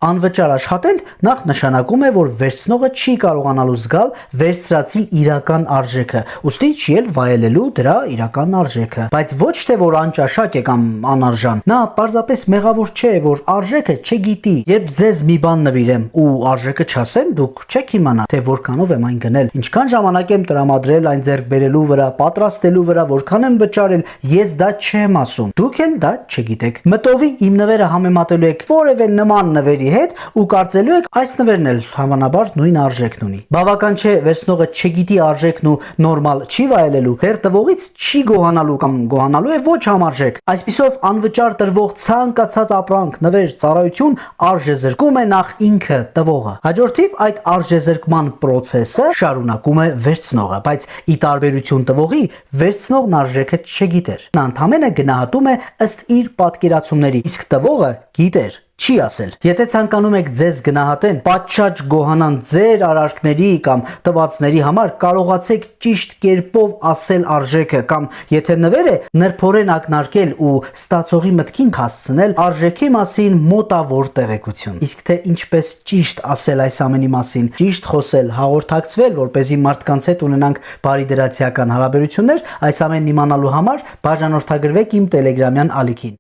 Անվճար աշխատել նախ նշանակում է, որ վերցնողը չի կարողանալու զգալ վերցրածի իրական արժեքը, ուստի չի էլ վայելելու դրա իրական արժեքը, բայց ոչ թե որ անճաշակ է կամ անարժան, նա պարզապես մեղավոր չէ, որ արժեքը չգիտի, երբ ձեզ մի բան նվիրեմ ու արժեքը չասեմ, դուք չեք իմանա, թե որքանով եմ այն գնել, ինչքան ժամանակ եմ տրամադրել այն ձեռք բերելու վրա, պատրաստելու վրա, որքան եմ վճարել, ես դա չեմ ասում, դուք էլ դա չգիտեք, մտովի իմ նվերը համեմատելու եք որևէ նման նվերի հետ ու կարծելու եք այս նվերն էլ հավանաբար նույն արժեքն ունի, բավական չէ վերցնողը չգիտի արժեքն ու նորմալ չի վայելելու, դեռ տվողից չի գոհանալու կամ գոհանալու է ոչ համարժեք, այսպիսով անվճար տրվող ցանկացած ապրանք, նվեր, ծառայություն արժեզրկում է նախ ինքը տվողը, հաջորդիվ այդ արժեզրկման process-ը շարունակում է վերցնողը, բայց ի տարբերություն տվողի վերցնողն արժեքը չգիտեր, նա ընդհանրապես գնահատում է ըստ իր պատկերացումների, իսկ տվողը գիտեր, չի ասել, եթե ցանկանում եք ձեզ գնահատեն, պատշաճ գոհանան ձեր արարքների կամ տվածների համար, կարողացեք ճիշտ կերպով ասել արժեքը կամ եթե նվեր է, նրբորեն ակնարկել ու ստացողի մտքին հասցնել արժեքի մասին մոտավոր տեղեկություն, իսկ թե ինչպես ճիշտ ասել այս ամենի մասին, ճիշտ խոսել, հաղորդակցվել, որպեսզի մարդկանց հետ ունենանք բարիդրացիական հարաբերություններ, այս ամենն իմանալու համար բաժանորդագրվեք իմ տելեգրամյան ալիքին։